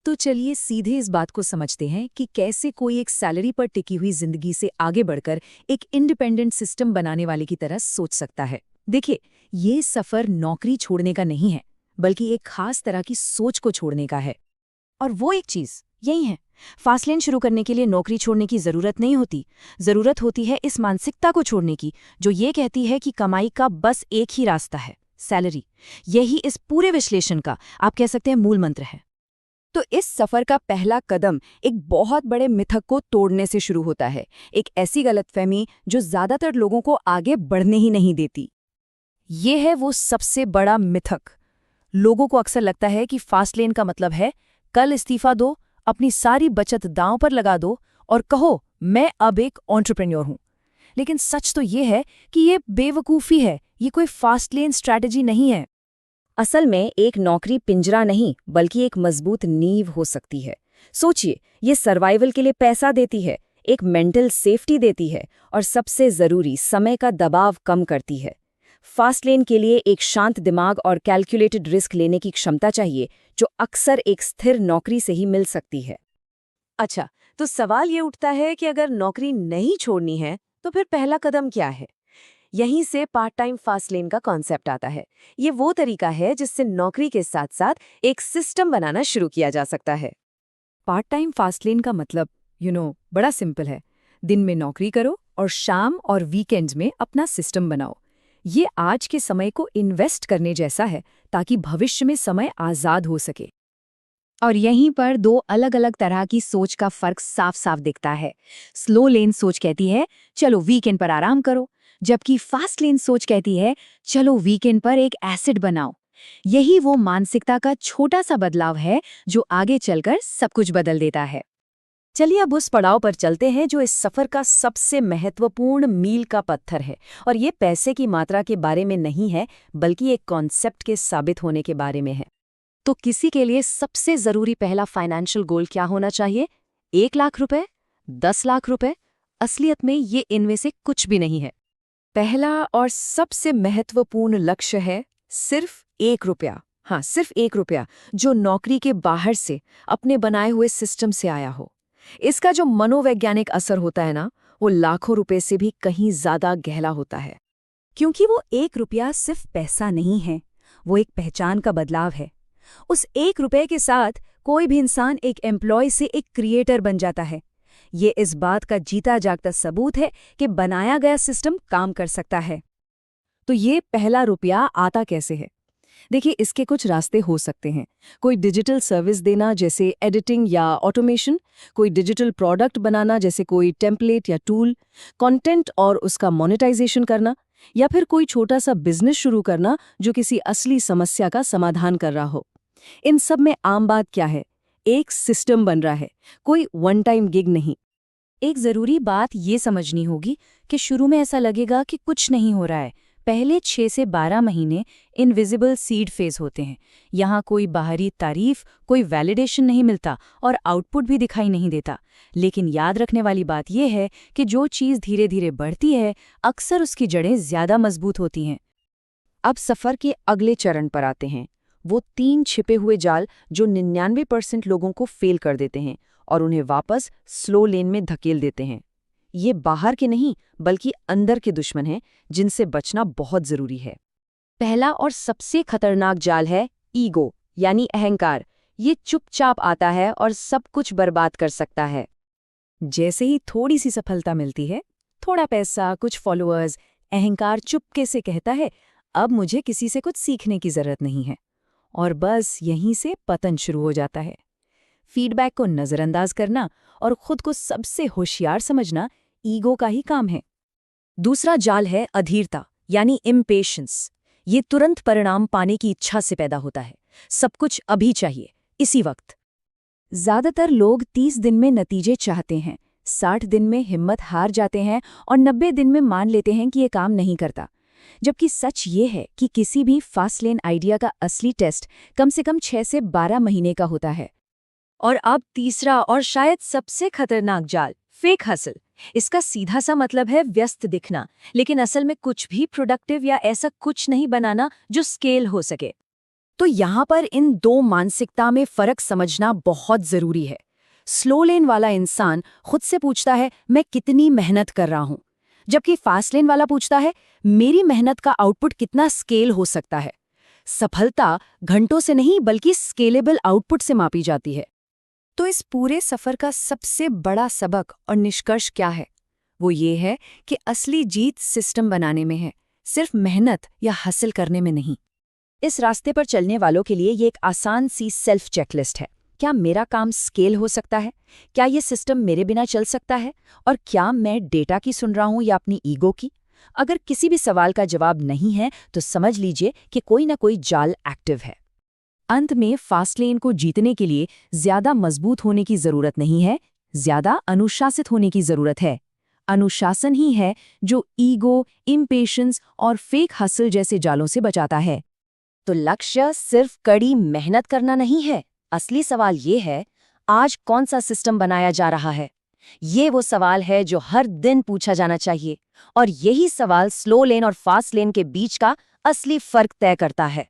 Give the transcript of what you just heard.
तो चलिए सीधे इस बात को समझते हैं कि कैसे कोई एक सैलरी पर टिकी हुई जिंदगी से आगे बढ़कर एक इंडिपेंडेंट सिस्टम बनाने वाले की तरह सोच सकता है। देखिए, ये सफर नौकरी छोड़ने का नहीं है, बल्कि एक खास तरह की सोच को छोड़ने का है। और वो एक चीज यही है, फास्टलेन शुरू करने के लिए नौकरी छोड़ने की जरूरत नहीं होती। जरूरत होती है इस मानसिकता को छोड़ने की जो ये कहती है कि कमाई का बस एक ही रास्ता है, सैलरी। यही इस पूरे विश्लेषण का आप कह सकते हैं मूल मंत्र है। तो इस सफर का पहला कदम एक बहुत बड़े मिथक को तोड़ने से शुरू होता है, एक ऐसी गलतफहमी जो ज्यादातर लोगों को आगे बढ़ने ही नहीं देती। ये है वो सबसे बड़ा मिथक। लोगों को अक्सर लगता है कि फास्टलेन का मतलब है कल इस्तीफा दो, अपनी सारी बचत दांव पर लगा दो और कहो मैं अब एक एंटरप्रेन्योर हूं। लेकिन सच तो ये है कि ये बेवकूफ़ी है, ये कोई फास्टलेन स्ट्रैटेजी नहीं है। असल में एक नौकरी पिंजरा नहीं बल्कि एक मजबूत नींव हो सकती है। सोचिए, ये सर्वाइवल के लिए पैसा देती है, एक मेंटल सेफ्टी देती है और सबसे जरूरी समय का दबाव कम करती है। फास्ट लेन के लिए एक शांत दिमाग और कैलकुलेटेड रिस्क लेने की क्षमता चाहिए जो अक्सर एक स्थिर नौकरी से ही मिल सकती है। अच्छा, तो सवाल ये उठता है कि अगर नौकरी नहीं छोड़नी है तो फिर पहला कदम क्या है? यहीं से पार्ट टाइम फास्ट लेन का कॉन्सेप्ट आता है। ये वो तरीका है जिससे नौकरी के साथ साथ एक सिस्टम बनाना शुरू किया जा सकता है। पार्ट टाइम फास्ट लेन का मतलब बड़ा सिंपल है। दिन में नौकरी करो और शाम और वीकेंड्स में अपना सिस्टम बनाओ। ये आज के समय को इन्वेस्ट करने जैसा है ताकि भविष्य में समय आज़ाद हो सके। और यहीं पर दो अलग अलग तरह की सोच का फर्क साफ साफ दिखता है। स्लो लेन सोच कहती है चलो वीकेंड पर आराम करो, जबकि फास्ट लेन सोच कहती है चलो वीकेंड पर एक एसेट बनाओ। यही वो मानसिकता का छोटा सा बदलाव है जो आगे चलकर सब कुछ बदल देता है। चलिए अब उस पड़ाव पर चलते हैं जो इस सफर का सबसे महत्वपूर्ण मील का पत्थर है। और ये पैसे की मात्रा के बारे में नहीं है, बल्कि एक कॉन्सेप्ट के साबित होने के बारे में है। तो किसी के लिए सबसे जरूरी पहला फाइनेंशियल गोल क्या होना चाहिए? 1 लाख रुपए? 10 लाख रुपए? असलियत में ये इनमें से कुछ भी नहीं है। पहला और सबसे महत्वपूर्ण लक्ष्य है सिर्फ 1 रुपया। हाँ, सिर्फ 1 रुपया जो नौकरी के बाहर से अपने बनाए हुए सिस्टम से आया हो। इसका जो मनोवैज्ञानिक असर होता है ना, वो लाखों रुपए से भी कहीं ज्यादा गहरा होता है। क्योंकि वो 1 रुपया सिर्फ पैसा नहीं है, वो एक पहचान का बदलाव है। उस 1 रुपये के साथ कोई भी इंसान एक एम्प्लॉय से एक क्रिएटर बन जाता है। ये इस बात का जीता जागता सबूत है कि बनाया गया सिस्टम काम कर सकता है। तो ये पहला रुपया आता कैसे है? देखिए, इसके कुछ रास्ते हो सकते हैं। कोई डिजिटल सर्विस देना जैसे एडिटिंग या ऑटोमेशन, कोई डिजिटल प्रोडक्ट बनाना जैसे कोई टेम्पलेट या टूल, कंटेंट और उसका मोनेटाइजेशन करना, या फिर कोई छोटा सा बिजनेस शुरू करना जो किसी असली समस्या का समाधान कर रहा हो। इन सब में आम बात क्या है? एक सिस्टम बन रहा है, कोई वन टाइम गिग नहीं। एक जरूरी बात ये समझनी होगी कि शुरू में ऐसा लगेगा कि कुछ नहीं हो रहा है। पहले 6 से 12 महीने इनविजिबल सीड फेज होते हैं। यहाँ कोई बाहरी तारीफ, कोई वैलिडेशन नहीं मिलता और आउटपुट भी दिखाई नहीं देता। लेकिन याद रखने वाली बात यह है कि जो चीज़ धीरे धीरे बढ़ती है, अक्सर उसकी जड़ें ज़्यादा मजबूत होती हैं। अब सफ़र के अगले चरण पर आते हैं, वो 3 छिपे हुए जाल जो 99% लोगों को फेल कर देते हैं और उन्हें वापस स्लो लेन में धकेल देते हैं। ये बाहर के नहीं बल्कि अंदर के दुश्मन हैं जिनसे बचना बहुत जरूरी है। पहला और सबसे खतरनाक जाल है ईगो, यानी अहंकार। ये चुपचाप आता है और सब कुछ बर्बाद कर सकता है। जैसे ही थोड़ी सी सफलता मिलती है, थोड़ा पैसा, कुछ फॉलोअर्स, अहंकार चुपके से कहता है अब मुझे किसी से कुछ सीखने की जरूरत नहीं है। और बस यहीं से पतन शुरू हो जाता है। फीडबैक को नजरअंदाज करना और खुद को सबसे होशियार समझना ईगो का ही काम है। दूसरा जाल है अधीरता, यानी इम्पेशेंस। ये तुरंत परिणाम पाने की इच्छा से पैदा होता है। सब कुछ अभी चाहिए, इसी वक्त। ज्यादातर लोग 30 दिन में नतीजे चाहते हैं, 60 दिन में हिम्मत हार जाते हैं और 90 दिन में मान लेते हैं कि ये काम नहीं करता। जबकि सच ये है कि किसी भी फास्ट लेन आइडिया का असली टेस्ट कम से कम 6 से 12 महीने का होता है। और अब तीसरा और शायद सबसे खतरनाक जाल, फेक हसल। इसका सीधा सा मतलब है व्यस्त दिखना, लेकिन असल में कुछ भी प्रोडक्टिव या ऐसा कुछ नहीं बनाना जो स्केल हो सके। तो यहाँ पर इन दो मानसिकता में फर्क समझना बहुत जरूरी है। स्लो लेन वाला इंसान खुद से पूछता है मैं कितनी मेहनत कर रहा हूं, जबकि फास्ट लेन वाला पूछता है मेरी मेहनत का आउटपुट कितना स्केल हो सकता है। सफलता घंटों से नहीं बल्कि स्केलेबल आउटपुट से मापी जाती है। तो इस पूरे सफर का सबसे बड़ा सबक और निष्कर्ष क्या है? वो ये है कि असली जीत सिस्टम बनाने में है, सिर्फ मेहनत या हासिल करने में नहीं। इस रास्ते पर चलने वालों के लिए ये एक आसान सी सेल्फ चेकलिस्ट है। क्या मेरा काम स्केल हो सकता है? क्या ये सिस्टम मेरे बिना चल सकता है? और क्या मैं डेटा की सुन रहा हूं या अपनी ईगो की? अगर किसी भी सवाल का जवाब नहीं है तो समझ लीजिए कि कोई ना कोई जाल एक्टिव है। अंत में फास्ट लेन को जीतने के लिए ज्यादा मजबूत होने की जरूरत नहीं है, ज्यादा अनुशासित होने की जरूरत है। अनुशासन ही है जो ईगो, इम्पेशंस और फेक हसल जैसे जालों से बचाता है। तो लक्ष्य सिर्फ कड़ी मेहनत करना नहीं है। असली सवाल ये है, आज कौन सा सिस्टम बनाया जा रहा है? ये वो सवाल है जो हर दिन पूछा जाना चाहिए, और यही सवाल स्लो लेन और फास्ट लेन के बीच का असली फर्क तय करता है।